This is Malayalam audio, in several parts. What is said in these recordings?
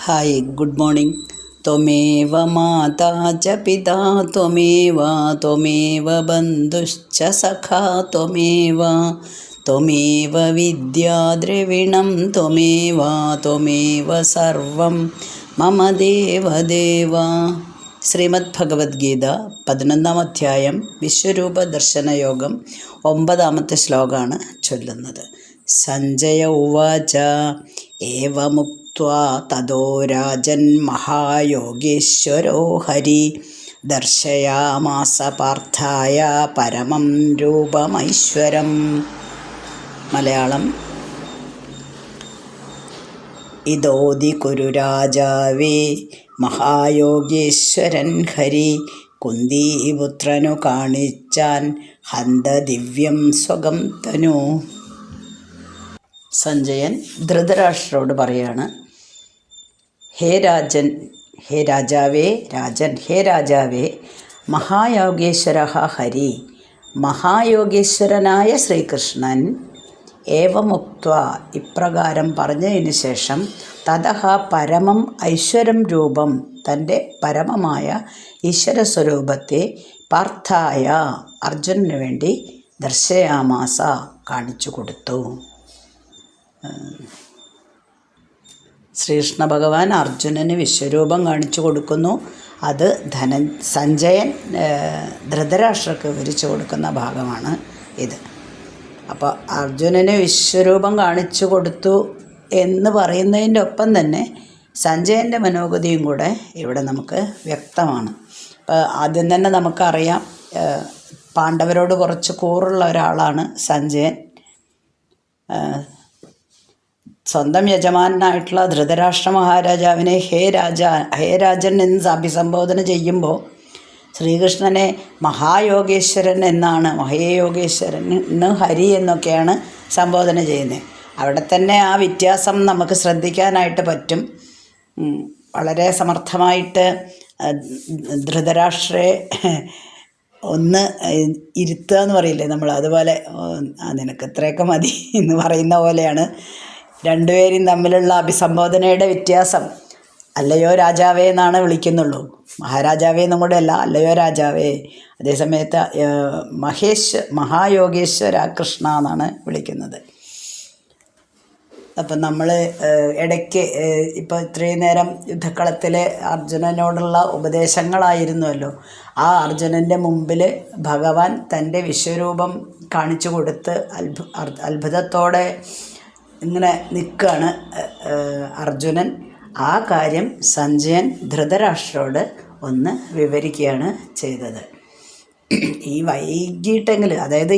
Hi, good morning. ത്വമേവ മാതാ ച പിതാ ത്വമേവ ത്വമേവ ബന്ധുശ്ച സഖാ ത്വമേവ ത്വമേവ വിദ്യാ ദ്രവിണം ത്വമേവ ത്വമേവ സർവം മമ ദേവദേവ. ശ്രീമദ് ഭഗവത്ഗീത 11-ാം അധ്യായം വിശ്വരൂപ ദർശനയോഗം 9-ാമത്തെ ശ്ലോകമാണ് ചൊല്ലുന്നത്. സഞ്ജയ ഉവാച ഏവമുക്ത്വാ തതോ രാജൻ മഹായോഗീശ്വരോ ഹരി ദർശയാമാസ പാർത്ഥായ പരമം രൂപമൈശ്വരം. മലയാളം. ഇതോതി കുരുരാജാവേ മഹായോഗീശ്വരൻ ഹരി കുന്തിപുത്രനു കാണിച്ചാൻ ഹന്ത ദിവ്യം സ്വകം തനു. സഞ്ജയൻ ധൃതരാഷ്ട്രരോട് പറയാണ്, ഹേ രാജാവേ മഹായോഗേശ്വര ഹരി, മഹായോഗേശ്വരനായ ശ്രീകൃഷ്ണൻ ഏവമുക്ത്വ ഇപ്രകാരം പറഞ്ഞതിന് ശേഷം തതഃ പരമം ഐശ്വരം രൂപം തൻ്റെ പരമമായ ഈശ്വരസ്വരൂപത്തെ പാർത്ഥായ അർജുനന് വേണ്ടി ദർശയാമാസ കാണിച്ചു കൊടുത്തു. ശ്രീകൃഷ്ണ ഭഗവാൻ അർജുനന് വിശ്വരൂപം കാണിച്ചു കൊടുക്കുന്നു. അത് സഞ്ജയൻ ധൃതരാഷ്ട്രർക്ക് വിവരിച്ചു കൊടുക്കുന്ന ഭാഗമാണ് ഇത്. അപ്പോൾ അർജുനന് വിശ്വരൂപം കാണിച്ചു കൊടുത്തു എന്ന് പറയുന്നതിൻ്റെ ഒപ്പം തന്നെ സഞ്ജയൻ്റെ മനോഗതിയും കൂടെ ഇവിടെ നമുക്ക് വ്യക്തമാണ്. അപ്പോൾ ആദ്യം തന്നെ നമുക്കറിയാം, പാണ്ഡവരോട് കുറച്ച് കൂറുള്ള ഒരാളാണ് സഞ്ജയൻ. സ്വന്തം യജമാനായിട്ടുള്ള ധൃതരാഷ്ട്ര മഹാരാജാവിനെ ഹേ രാജൻ എന്ന് അഭിസംബോധന ചെയ്യുമ്പോൾ ശ്രീകൃഷ്ണനെ മഹായോഗേശ്വരൻ എന്നാണ്, മഹായോഗേശ്വരന് ഹരി എന്നൊക്കെയാണ് സംബോധന ചെയ്യുന്നത്. അവിടെ തന്നെ ആ വ്യത്യാസം നമുക്ക് ശ്രദ്ധിക്കാനായിട്ട് പറ്റും. വളരെ സമർത്ഥമായിട്ട് ധൃതരാഷ്ട്രയെ ഒന്ന് ഇരുത്തുക എന്ന് പറയില്ലേ നമ്മൾ, അതുപോലെ നിനക്ക് ഇത്രയൊക്കെ മതി എന്ന് പറയുന്ന പോലെയാണ് രണ്ടുപേരും തമ്മിലുള്ള അഭിസംബോധനയുടെ വ്യത്യാസം. അല്ലയോ രാജാവേ എന്നാണ് വിളിക്കുന്നുള്ളൂ, മഹാരാജാവേ എന്നും കൂടെ അല്ല, അല്ലയോ രാജാവേ. അതേസമയത്ത് മഹായോഗേശ്വര കൃഷ്ണ എന്നാണ് വിളിക്കുന്നത്. അപ്പം നമ്മൾ ഇടയ്ക്ക് ഇപ്പോൾ ഇത്രയും നേരം യുദ്ധക്കളത്തിലെ അർജുനനോടുള്ള ഉപദേശങ്ങളായിരുന്നുവല്ലോ. ആ അർജുനൻ്റെ മുമ്പിൽ ഭഗവാൻ തൻ്റെ വിശ്വരൂപം കാണിച്ചു കൊടുത്ത് അത്ഭുതത്തോടെ ഇങ്ങനെ നിൽക്കുകയാണ് അർജുനൻ. ആ കാര്യം സഞ്ജയൻ ധൃതരാഷ്ട്രരോട് ഒന്ന് വിവരിക്കുകയാണ് ചെയ്തത്. ഈ വൈകിട്ടെങ്കിലും, അതായത്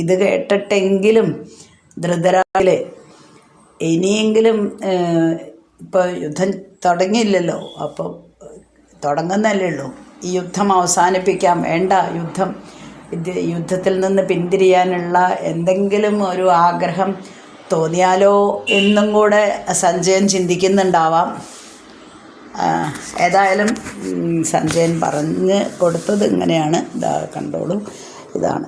ഇത് കേട്ടിട്ടെങ്കിലും ധൃതരാഷ്ട്രയിൽ ഇനിയെങ്കിലും, ഇപ്പോൾ യുദ്ധം തുടങ്ങിയില്ലല്ലോ, അപ്പോൾ തുടങ്ങുന്നല്ലേ ഉള്ളൂ, ഈ യുദ്ധം അവസാനിപ്പിക്കാം, വേണ്ട യുദ്ധത്തിൽ നിന്ന് പിന്തിരിയാനുള്ള എന്തെങ്കിലും ഒരു ആഗ്രഹം തോന്നിയാലോ എന്നും കൂടെ സഞ്ജയൻ ചിന്തിക്കുന്നുണ്ടാവാം. ഏതായാലും സഞ്ജയൻ പറഞ്ഞ് കൊടുത്തത് ഇങ്ങനെയാണ്. ഇതാ കണ്ടോളൂ, ഇതാണ്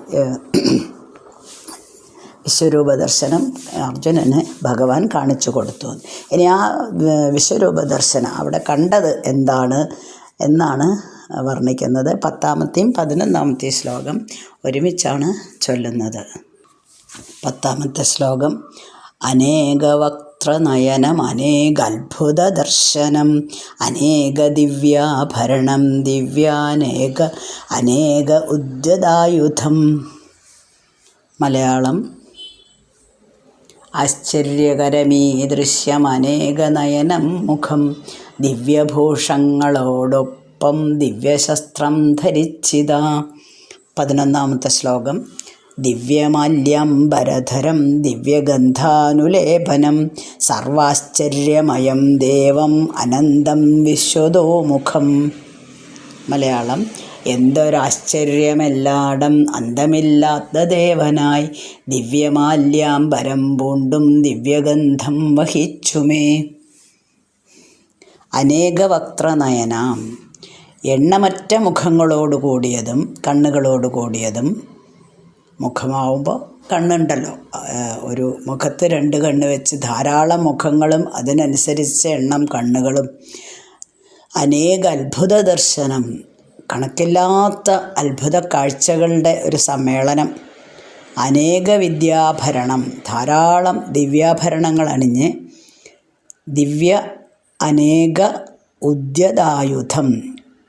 വിശ്വരൂപ ദർശനം അർജുനന് ഭഗവാൻ കാണിച്ചു കൊടുത്തു. ഇനി ആ വിശ്വരൂപ ദർശനം അവിടെ കണ്ടത് എന്താണ് എന്നാണ് വർണ്ണിക്കുന്നത്. 10-ാമത്തെയും 11-ാമത്തെയും ശ്ലോകം ഒരുമിച്ചാണ് ചൊല്ലുന്നത്. 10-ാമത്തെ ശ്ലോകം. അനേകവക്ത്രനയനം അനേകാത്ഭുത ദർശനം അനേക ദിവ്യാഭരണം അനേക ഉദ്യതായുധം. മലയാളം. ആശ്ചര്യകരമീ ദൃശ്യം അനേക നയനം മുഖം ദിവ്യഭൂഷങ്ങളോടൊപ്പം ദിവ്യശസ്ത്രം ധരിച്ചിതാ. 11-ാമത്തെ ശ്ലോകം. ദിവ്യമാല്യാംബരധരം ദിവ്യഗന്ധാനുലേപനം സർവാശ്ചര്യമയം ദേവം അനന്തം വിശ്വതോമുഖം. മലയാളം. എന്തൊരാശ്ചര്യമെല്ലാടം അന്തമില്ലാത്ത ദേവനായി ദിവ്യമാല്യാംബരം പൂണ്ടും ദിവ്യഗന്ധം വഹിച്ചുമേ. അനേകവക്ത്രനയനാം, എണ്ണമറ്റ മുഖങ്ങളോട് കൂടിയതും കണ്ണുകളോട് കൂടിയതും. മുഖമാവുമ്പോൾ കണ്ണുണ്ടല്ലോ, ഒരു മുഖത്ത് 2 കണ്ണ് വെച്ച് ധാരാളം മുഖങ്ങളും അതിനനുസരിച്ച എണ്ണം കണ്ണുകളും, അനേക അത്ഭുത ദർശനം, കണക്കില്ലാത്ത അത്ഭുത കാഴ്ചകളുടെ ഒരു സമ്മേളനം, അനേക വിദ്യാഭരണം, ധാരാളം ദിവ്യാഭരണങ്ങൾ അണിഞ്ഞ്, ദിവ്യ അനേക ഉദ്യതായുധം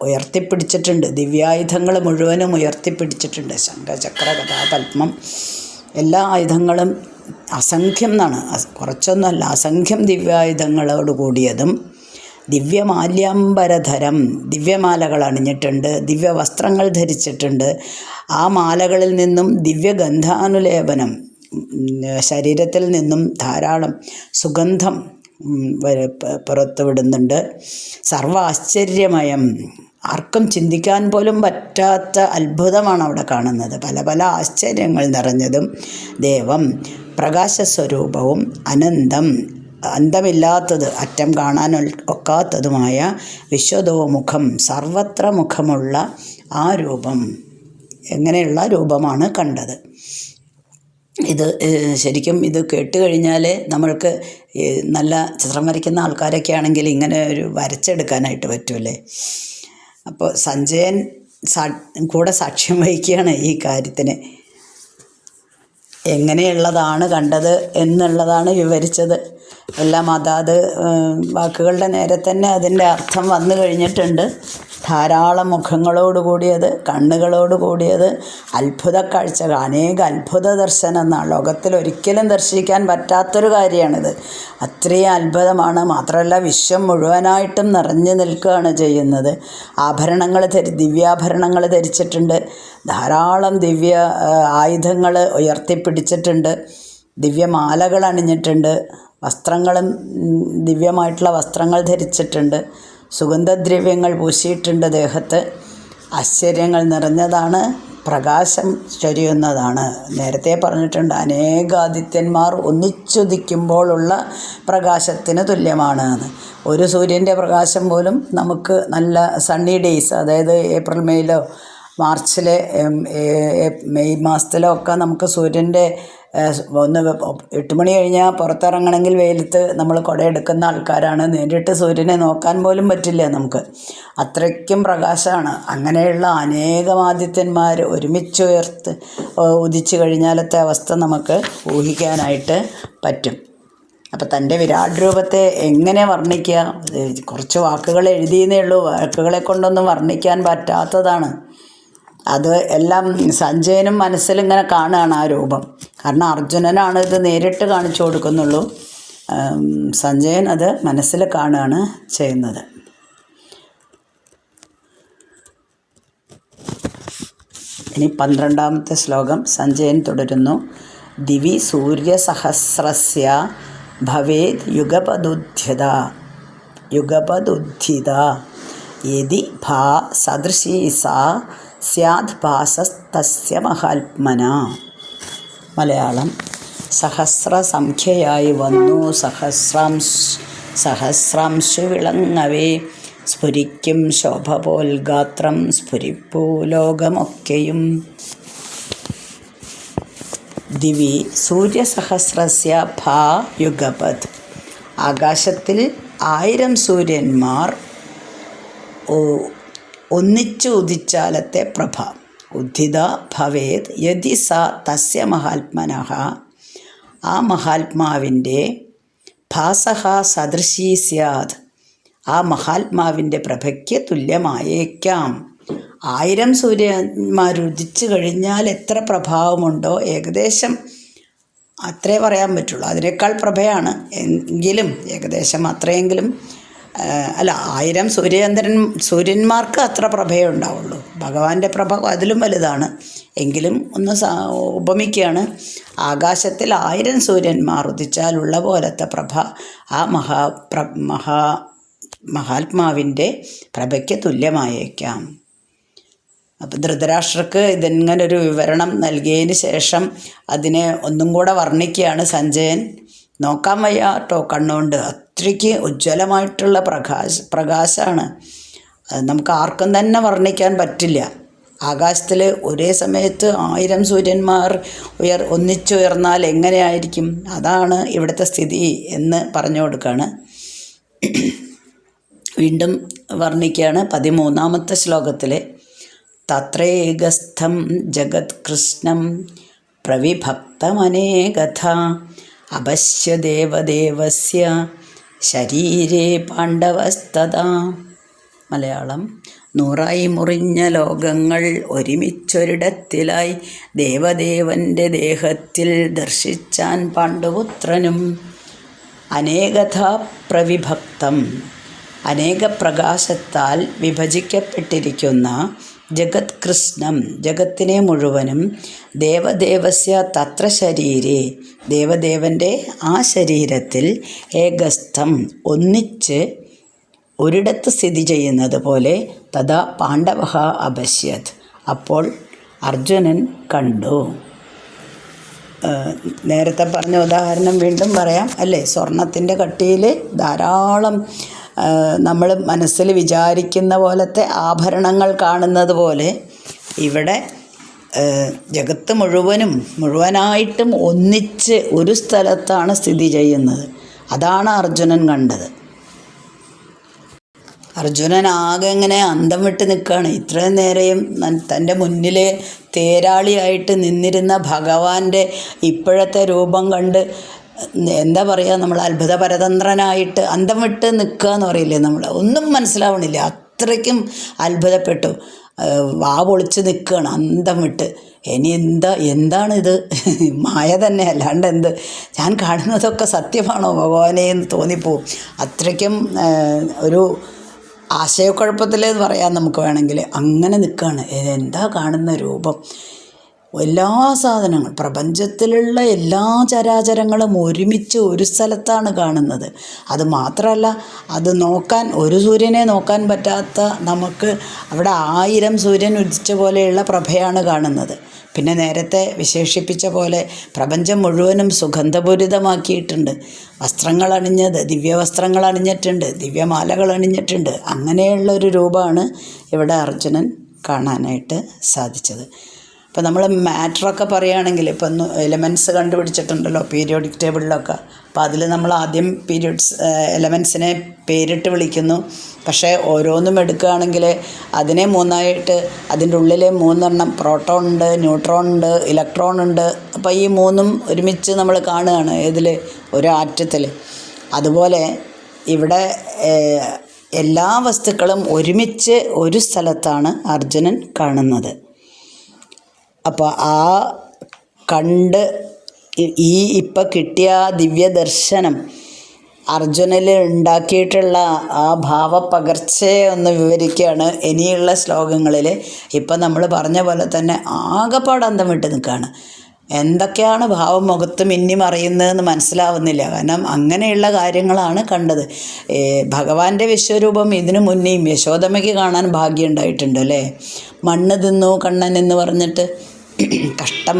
ഉയർത്തിപ്പിടിച്ചിട്ടുണ്ട്. ദിവ്യായുധങ്ങൾ മുഴുവനും ഉയർത്തിപ്പിടിച്ചിട്ടുണ്ട്. ശംഖചക്ര ഗദാ പത്മം എല്ലാ ആയുധങ്ങളും അസംഖ്യം എന്നാണ്, കുറച്ചൊന്നുമല്ല, അസംഖ്യം ദിവ്യായുധങ്ങളോട് കൂടിയതും, ദിവ്യമാല്യാംബരധരം, ദിവ്യമാലകൾ അണിഞ്ഞിട്ടുണ്ട്, ദിവ്യവസ്ത്രങ്ങൾ ധരിച്ചിട്ടുണ്ട്. ആ മാലകളിൽ നിന്നും ദിവ്യഗന്ധാനുലേപനം, ശരീരത്തിൽ നിന്നും ധാരാളം സുഗന്ധം പുറത്തു വിടുന്നുണ്ട്. സർവ ആശ്ചര്യമയം, ആർക്കും ചിന്തിക്കാൻ പോലും പറ്റാത്ത അത്ഭുതമാണ് അവിടെ കാണുന്നത്. പല പല ആശ്ചര്യങ്ങൾ നിറഞ്ഞതും ദേവം, പ്രകാശസ്വരൂപവും, അനന്തം, അന്തമില്ലാത്തത്, അറ്റം കാണാൻ ഒക്കാത്തതുമായ വിശ്വതോമുഖം, സർവത്ര മുഖമുള്ള ആ രൂപം, എങ്ങനെയുള്ള രൂപമാണ് കണ്ടത്. ഇത് ശരിക്കും ഇത് കേട്ട് കഴിഞ്ഞാൽ നമ്മൾക്ക് നല്ല ചിത്രം വരയ്ക്കുന്ന ആൾക്കാരൊക്കെ ആണെങ്കിൽ ഇങ്ങനെ ഒരു വരച്ചെടുക്കാനായിട്ട് പറ്റുമല്ലേ. അപ്പോൾ സഞ്ജയൻ കൂടെ സാക്ഷ്യം വഹിക്കുകയാണ് ഈ കാര്യത്തിന്. എങ്ങനെയുള്ളതാണ് കണ്ടത് എന്നുള്ളതാണ് വിവരിച്ചത്. എല്ലാം അതാത് വാക്കുകളുടെ നേരെ തന്നെ അതിൻ്റെ അർത്ഥം വന്നു കഴിഞ്ഞിട്ടുണ്ട്. ധാരാളം മുഖങ്ങളോട് കൂടിയത്, കണ്ണുകളോട് കൂടിയത്, അത്ഭുത കാഴ്ചകൾ, അനേക അത്ഭുത ദർശനം എന്നാണ്. ലോകത്തിൽ ഒരിക്കലും ദർശിക്കാൻ പറ്റാത്തൊരു കാര്യമാണിത്. അത്രയും അത്ഭുതമാണ്. മാത്രമല്ല വിശ്വം മുഴുവനായിട്ടും നിറഞ്ഞു നിൽക്കുകയാണ് ചെയ്യുന്നത്. ദിവ്യാഭരണങ്ങൾ ധരിച്ചിട്ടുണ്ട്, ധാരാളം ദിവ്യ ആയുധങ്ങൾ ഉയർത്തിപ്പിടിച്ചിട്ടുണ്ട്, ദിവ്യമാലകൾ അണിഞ്ഞിട്ടുണ്ട്, വസ്ത്രങ്ങളും ദിവ്യമായിട്ടുള്ള വസ്ത്രങ്ങൾ ധരിച്ചിട്ടുണ്ട്, സുഗന്ധദ്രവ്യങ്ങൾ പൂശിയിട്ടുണ്ട് ദേഹത്ത്. ആശ്ചര്യങ്ങൾ നിറഞ്ഞതാണ്, പ്രകാശം ചൊരിയുന്നതാണ്. നേരത്തെ പറഞ്ഞിട്ടുണ്ട്, അനേകാദിത്യന്മാർ ഒന്നിച്ചുദിക്കുമ്പോഴുള്ള പ്രകാശത്തിന് തുല്യമാണ് എന്ന്. ഒരു സൂര്യൻ്റെ പ്രകാശം പോലും നമുക്ക് നല്ല സണ്ണി ഡേയ്സ്, അതായത് ഏപ്രിൽ മെയ്യിലോ മാർച്ചിലെ മെയ് മാസത്തിലോ ഒക്കെ നമുക്ക് സൂര്യൻ്റെ 8 മണി കഴിഞ്ഞാൽ പുറത്തിറങ്ങണമെങ്കിൽ വെയിലത്ത് നമ്മൾ കുടയെടുക്കുന്ന ആൾക്കാരാണ്. നേരിട്ട് സൂര്യനെ നോക്കാൻ പോലും പറ്റില്ല നമുക്ക്, അത്രയ്ക്കും പ്രകാശമാണ്. അങ്ങനെയുള്ള അനേകം ആദിത്യന്മാർ ഒരുമിച്ച് ഉദിച്ചു കഴിഞ്ഞാലത്തെ അവസ്ഥ നമുക്ക് ഊഹിക്കാനായിട്ട് പറ്റും. അപ്പം തൻ്റെ വിരാട് രൂപത്തെ എങ്ങനെ വർണ്ണിക്കുക? കുറച്ച് വാക്കുകൾ എഴുതിയെന്നേ ഉള്ളൂ, വാക്കുകളെ കൊണ്ടൊന്നും വർണ്ണിക്കാൻ പറ്റാത്തതാണ്. അത് എല്ലാം സഞ്ജയനും മനസ്സിലിങ്ങനെ കാണുകയാണ് ആ രൂപം. കാരണം അർജുനനാണ് ഇത് നേരിട്ട് കാണിച്ചു കൊടുക്കുന്നുള്ളൂ, സഞ്ജയൻ അത് മനസ്സിൽ കാണുകയാണ് ചെയ്യുന്നത്. ഇനി 12ാമത്തെ ശ്ലോകം സഞ്ജയൻ തുടരുന്നു. ദിവി സൂര്യസഹസ്രസ്യ ഭവേദ് യുഗപദുദ്ധിത യദി ഭാ സദൃശീ സാ സ്യാദ് ഭാസസ്തസ്യ മഹാത്മന. മലയാളം. സഹസ്രസംഖ്യയായി വന്നു സഹസ്രാംശു വിളങ്ങവേ, സ്ഫുരിക്കും ശോഭ പോൽ ഗാത്രം സ്ഫുരിപ്പൂ ലോകമൊക്കെയും. ദിവി സൂര്യസഹസ്രസ്യ ഭാ യുഗപത്. ആകാശത്തിൽ 1000 സൂര്യന്മാർ ഒന്നിച്ചു ഉദിച്ചാലത്തെ പ്രഭ. ഉദ്ധിത ഭവേത് യദി സ തസ്യ മഹാത്മനഃ. ആ മഹാത്മാവിൻ്റെ ഭാസഹ സദൃശീ സ്യാത്. ആ മഹാത്മാവിൻ്റെ പ്രഭയ്ക്ക് തുല്യമായേക്കാം. 1000 സൂര്യന്മാർ ഉദിച്ചു കഴിഞ്ഞാൽ എത്ര പ്രഭാവമുണ്ടോ ഏകദേശം അത്രേ പറയാൻ പറ്റുള്ളൂ. അതിനേക്കാൾ പ്രഭയാണ് എങ്കിലും ഏകദേശം അത്രയെങ്കിലും, അല്ല 1000 സൂര്യന്മാർക്ക് അത്ര പ്രഭയേ ഉണ്ടാവുള്ളൂ. ഭഗവാന്റെ പ്രഭ അതിലും വലുതാണ്. എങ്കിലും ഒന്ന് ഉപമിക്കുകയാണ്. ആകാശത്തിൽ 1000 സൂര്യന്മാർ ഉദിച്ചാലുള്ള പോലത്തെ പ്രഭ ആ മഹാത്മാവിൻ്റെ പ്രഭയ്ക്ക് തുല്യമായേക്കാം. അപ്പം ധൃതരാഷ്ട്രക്ക് ഇതിങ്ങനൊരു വിവരണം നൽകിയതിന് ശേഷം അതിനെ ഒന്നും കൂടെ വർണ്ണിക്കുകയാണ് സഞ്ജയൻ. നോക്കാൻ വയ്യ കേട്ടോ കണ്ണുകൊണ്ട്, അത്രയ്ക്ക് ഉജ്ജ്വലമായിട്ടുള്ള പ്രകാശമാണ്. നമുക്ക് ആർക്കും തന്നെ വർണ്ണിക്കാൻ പറ്റില്ല. ആകാശത്തിൽ ഒരേ സമയത്ത് 1000 സൂര്യന്മാർ ഒന്നിച്ചുയർന്നാൽ എങ്ങനെയായിരിക്കും? അതാണ് ഇവിടുത്തെ സ്ഥിതി എന്ന് പറഞ്ഞു കൊടുക്കുകയാണ്. വീണ്ടും വർണ്ണിക്കുകയാണ് 13-ാമത്തെ ശ്ലോകത്തിൽ. തത്രേകസ്ഥം ജഗത് കൃഷ്ണം പ്രവിഭക്തമനേകഥ അപശ്യദേവദേവസ്യ ശരീരേ പാണ്ഡവസ്തദാ. മലയാളം. 100 മുറിഞ്ഞ ലോകങ്ങൾ ഒരുമിച്ചൊരിടത്തിലായി ദേവദേവൻ്റെ ദേഹത്തിൽ ദർശിച്ചാൻ പാണ്ഡുപുത്രനും. അനേകഥ പ്രവിഭക്തം, അനേക പ്രകാശത്താൽ വിഭജിക്കപ്പെട്ടിരിക്കുന്ന ജഗത് കൃഷ്ണം, ജഗത്തിനെ മുഴുവനും, ദേവദേവസ്യ തത്ര ശരീരേ, ദേവദേവൻ്റെ ആ ശരീരത്തിൽ, ഏകസ്ഥം ഒന്നിച്ച് ഒരിടത്ത് സ്ഥിതി ചെയ്യുന്നത് പോലെ, തഥാ പാണ്ഡവഃ അപശ്യത്, അപ്പോൾ അർജുനൻ കണ്ടു. നേരത്തെ പറഞ്ഞ ഉദാഹരണം വീണ്ടും പറയാം അല്ലേ? സ്വർണത്തിൻ്റെ കട്ടിയിൽ ധാരാളം നമ്മൾ മനസ്സിൽ വിചാരിക്കുന്ന പോലത്തെ ആഭരണങ്ങൾ കാണുന്നത് പോലെ ഇവിടെ ജഗത്ത് മുഴുവനായിട്ടും ഒന്നിച്ച് ഒരു സ്ഥലത്താണ് സ്ഥിതി ചെയ്യുന്നത്. അതാണ് അർജുനൻ കണ്ടത്. അർജുനൻ ആകെ ഇങ്ങനെ അന്തം വിട്ട് നിൽക്കുകയാണ്. ഇത്രയും നേരെയും തൻ്റെ മുന്നിൽ തേരാളിയായിട്ട് നിന്നിരുന്ന ഭഗവാന്റെ ഇപ്പോഴത്തെ രൂപം കണ്ട് എന്താ പറയുക, നമ്മൾ അത്ഭുത പരതന്ത്രനായിട്ട് അന്തം വിട്ട് നിൽക്കുക എന്ന് പറയില്ലേ, നമ്മൾ ഒന്നും മനസ്സിലാവണില്ല, അത്രയ്ക്കും അത്ഭുതപ്പെട്ടു. വാ പൊളിച്ച് നിൽക്കുകയാണ് അന്തം വിട്ട്. ഇനി എന്താണിത്? മായ തന്നെ, അല്ലാണ്ട് എന്ത്? ഞാൻ കാണുന്നതൊക്കെ സത്യമാണോ ഭഗവാനെ എന്ന് തോന്നിപ്പോവും. അത്രയ്ക്കും ഒരു ആശയക്കുഴപ്പത്തിൽ പറയാൻ നമുക്ക് വേണമെങ്കിൽ. അങ്ങനെ നിൽക്കുകയാണ്. എന്താ കാണുന്ന രൂപം? എല്ലാ സാധനങ്ങൾ, പ്രപഞ്ചത്തിലുള്ള എല്ലാ ചരാചരങ്ങളും ഒരുമിച്ച് ഒരു സ്ഥലത്താണ് കാണുന്നത്. അത് മാത്രമല്ല, അത് നോക്കാൻ, ഒരു സൂര്യനെ നോക്കാൻ പറ്റാത്ത നമുക്ക് അവിടെ 1000 സൂര്യൻ ഉദിച്ച പോലെയുള്ള പ്രഭയാണ് കാണുന്നത്. പിന്നെ നേരത്തെ വിശേഷിപ്പിച്ച പോലെ പ്രപഞ്ചം മുഴുവനും സുഗന്ധപൂരിതമാക്കിയിട്ടുണ്ട്. വസ്ത്രങ്ങൾ അണിഞ്ഞത്, ദിവ്യവസ്ത്രങ്ങൾ അണിഞ്ഞിട്ടുണ്ട്, ദിവ്യമാലകൾ അണിഞ്ഞിട്ടുണ്ട്. അങ്ങനെയുള്ളൊരു രൂപമാണ് ഇവിടെ അർജുനൻ കാണാനായിട്ട് സാധിച്ചത്. ഇപ്പോൾ നമ്മൾ മാറ്ററൊക്കെ പറയുകയാണെങ്കിൽ, ഇപ്പം എലമെൻറ്റ്സ് കണ്ടുപിടിച്ചിട്ടുണ്ടല്ലോ പീരിയോഡിക് ടേബിളിലൊക്കെ. അപ്പോൾ അതിൽ നമ്മൾ ആദ്യം എലമെൻറ്റ്സിനെ പേരിട്ട് വിളിക്കുന്നു. പക്ഷേ ഓരോന്നും എടുക്കുകയാണെങ്കിൽ അതിനെ 3ആയിട്ട്, അതിൻ്റെ ഉള്ളിൽ 3 പ്രോട്ടോൺ ഉണ്ട്, ന്യൂട്രോൺ ഉണ്ട്, ഇലക്ട്രോൺ ഉണ്ട്. അപ്പോൾ ഈ 3 ഒരുമിച്ച് നമ്മൾ കാണുകയാണ് ഏതിൽ? ഒരു ആറ്റത്തിൽ. അതുപോലെ ഇവിടെ എല്ലാ വസ്തുക്കളും ഒരുമിച്ച് ഒരു സ്ഥലത്താണ് അർജുനൻ കാണുന്നത്. അപ്പോൾ ആ കണ്ട് ഇപ്പം കിട്ടിയ ദിവ്യദർശനം അർജുനനിൽ ഉണ്ടാക്കിയിട്ടുള്ള ആ ഭാവപകർച്ചയെ ഒന്ന് വിവരിക്കുകയാണ് ഇനിയുള്ള ശ്ലോകങ്ങളിൽ. ഇപ്പം നമ്മൾ പറഞ്ഞ പോലെ തന്നെ ആകെപ്പാട് അന്തം വിട്ട് നിൽക്കുകയാണ്. എന്തൊക്കെയാണ് ഭാവം മുഖത്ത് മിന്നി മറിയുന്നതെന്ന് മനസ്സിലാവുന്നില്ല. കാരണം അങ്ങനെയുള്ള കാര്യങ്ങളാണ് കണ്ടത്. ഭഗവാന്റെ വിശ്വരൂപം ഇതിനു മുന്നേയും യശോദമ്മയ്ക്ക് കാണാൻ ഭാഗ്യം ഉണ്ടായിട്ടുണ്ട് അല്ലേ? മണ്ണ് തിന്നു കണ്ണൻ എന്ന് പറഞ്ഞിട്ട്, കഷ്ടം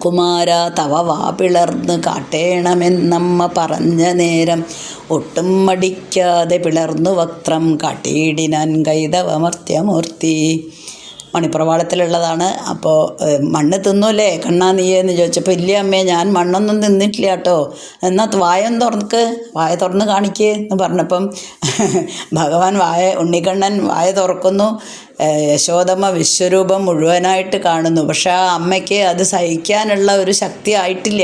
കുമാര തവ വാ പിളർന്ന് കാട്ടേണമെന്നമ്മ പറഞ്ഞ നേരം ഒട്ടും മടിക്കാതെ പിളർന്നു വക്രം കാട്ടിയിടിനാൻ കൈതവമർത്യമൂർത്തി. മണിപ്രവാളത്തിലുള്ളതാണ്. അപ്പോൾ മണ്ണ് തിന്നൂല്ലേ കണ്ണാ നീയെന്ന് ചോദിച്ചപ്പോൾ, ഇല്ല അമ്മേ, ഞാൻ മണ്ണൊന്നും തിന്നിട്ടില്ല കേട്ടോ. എന്നാൽ വായ തുറന്ന് കാണിക്കേ എന്ന് പറഞ്ഞപ്പം ഭഗവാൻ ഉണ്ണിക്കണ്ണൻ വായ തുറക്കുന്നു. യശോദമ്മ വിശ്വരൂപം മുഴുവനായിട്ട് കാണുന്നു. പക്ഷെ ആ അമ്മയ്ക്ക് അത് സഹിക്കാനുള്ള ഒരു ശക്തി ആയിട്ടില്ല.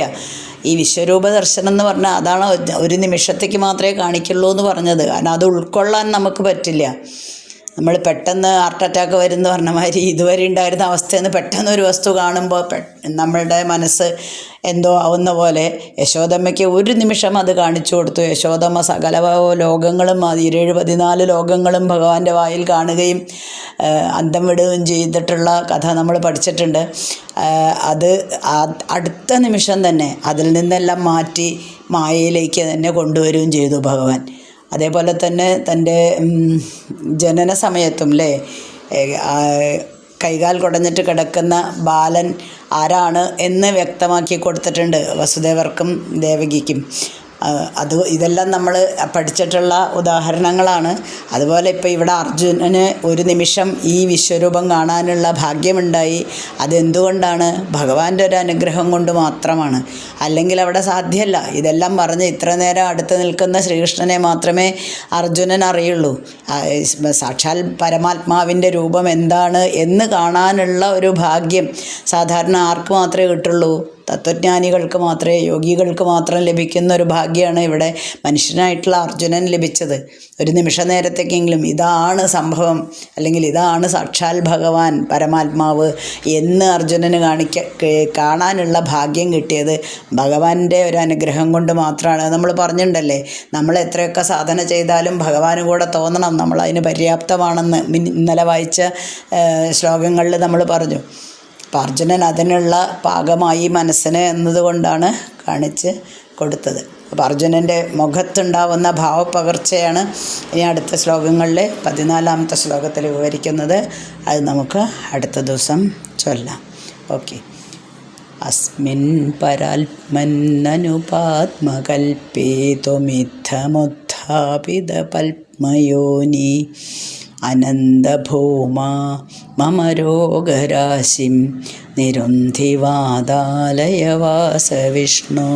ഈ വിശ്വരൂപ ദർശനം എന്ന് പറഞ്ഞാൽ അതാണ് ഒരു നിമിഷത്തേക്ക് മാത്രമേ കാണിക്കുള്ളൂ എന്ന് പറഞ്ഞത്. കാരണം അത് ഉൾക്കൊള്ളാൻ നമുക്ക് പറ്റില്ല. നമ്മൾ പെട്ടെന്ന് ഹാർട്ട് അറ്റാക്ക് വരുമെന്ന് പറഞ്ഞ മാതിരി ഇതുവരെ ഉണ്ടായിരുന്ന അവസ്ഥയിൽ നിന്ന് പെട്ടെന്ന് ഒരു വസ്തു കാണുമ്പോൾ നമ്മളുടെ മനസ്സ് എന്തോ ആവുന്ന പോലെ യശോദമ്മയ്ക്ക് ഒരു നിമിഷം അത് കാണിച്ചു കൊടുത്തു. യശോദമ്മ സകല ലോകങ്ങളും 14 ലോകങ്ങളും ഭഗവാന്റെ വായിൽ കാണുകയും അന്തം വിടുകയും ചെയ്തിട്ടുള്ള കഥ നമ്മൾ പഠിച്ചിട്ടുണ്ട്. അത് അടുത്ത നിമിഷം തന്നെ അതിൽ നിന്നെല്ലാം മാറ്റി മായയിലേക്ക് തന്നെ കൊണ്ടുവരികയും ചെയ്തു ഭഗവാൻ. അതേപോലെ തന്നെ തൻ്റെ ജനന സമയത്തും അല്ലേ, കൈകാൽ കുടഞ്ഞിട്ട് കിടക്കുന്ന ബാലൻ ആരാണ് എന്ന് വ്യക്തമാക്കി കൊടുത്തിട്ടുണ്ട് വസുദേവർക്കും ദേവകിക്കും. ഇതെല്ലാം നമ്മൾ പഠിച്ചിട്ടുള്ള ഉദാഹരണങ്ങളാണ്. അതുപോലെ ഇപ്പോൾ ഇവിടെ അർജുനന് ഒരു നിമിഷം ഈ വിശ്വരൂപം കാണാനുള്ള ഭാഗ്യമുണ്ടായി. അതെന്തുകൊണ്ടാണ്? ഭഗവാന്റെ ഒരു അനുഗ്രഹം കൊണ്ട് മാത്രമാണ്. അല്ലെങ്കിൽ അവിടെ സാധ്യമല്ല. ഇതെല്ലാം പറഞ്ഞ് ഇത്ര നേരം അടുത്ത് നിൽക്കുന്ന ശ്രീകൃഷ്ണനെ മാത്രമേ അർജുനൻ അറിയുള്ളൂ. സാക്ഷാൽ പരമാത്മാവിൻ്റെ രൂപം എന്താണ് എന്ന് കാണാനുള്ള ഒരു ഭാഗ്യം സാധാരണ ആർക്ക് മാത്രമേ കിട്ടുള്ളൂ? തത്വജ്ഞാനികൾക്ക് മാത്രമേ, യോഗികൾക്ക് മാത്രം ലഭിക്കുന്ന ഒരു ഭാഗ്യമാണ് ഇവിടെ മനുഷ്യനായിട്ടുള്ള അർജുനൻ ലഭിച്ചത്. ഒരു നിമിഷ നേരത്തേക്കെങ്കിലും ഇതാണ് സംഭവം, അല്ലെങ്കിൽ ഇതാണ് സാക്ഷാൽ ഭഗവാൻ പരമാത്മാവ് എന്ന് അർജുനന് കാണാനുള്ള ഭാഗ്യം കിട്ടിയത് ഭഗവാന്റെ ഒരു അനുഗ്രഹം കൊണ്ട് മാത്രമാണ്. നമ്മൾ പറഞ്ഞിട്ടുണ്ടല്ലേ, നമ്മൾ എത്രയൊക്കെ സാധന ചെയ്താലും ഭഗവാന് കൂടെ തോന്നണം നമ്മൾ അതിന് പര്യാപ്തമാണെന്ന്. ഇന്നലെ വായിച്ച ശ്ലോകങ്ങളിൽ നമ്മൾ പറഞ്ഞു. അപ്പം അർജുനൻ അതിനുള്ള പാകമായി മനസ്സിന് എന്നതുകൊണ്ടാണ് കാണിച്ച് കൊടുത്തത്. അപ്പോൾ അർജുനൻ്റെ മുഖത്തുണ്ടാവുന്ന ഭാവപ്പകർച്ചയാണ് ഇനി അടുത്ത ശ്ലോകങ്ങളിൽ 14ാമത്തെ ശ്ലോകത്തിൽ വിവരിക്കുന്നത്. അത് നമുക്ക് അടുത്ത ദിവസം ചൊല്ലാം. ഓക്കെ. അസ്മിൻ പരാത്മന്നനുപാത്മകൽപേതുമിത്തമുത്ഥാപിത പത്മയോനി അനന്തഭൂമാ മമ രോഗരാശിം നിരുന്ധിവാദാലയ വാസവിഷ്ണു.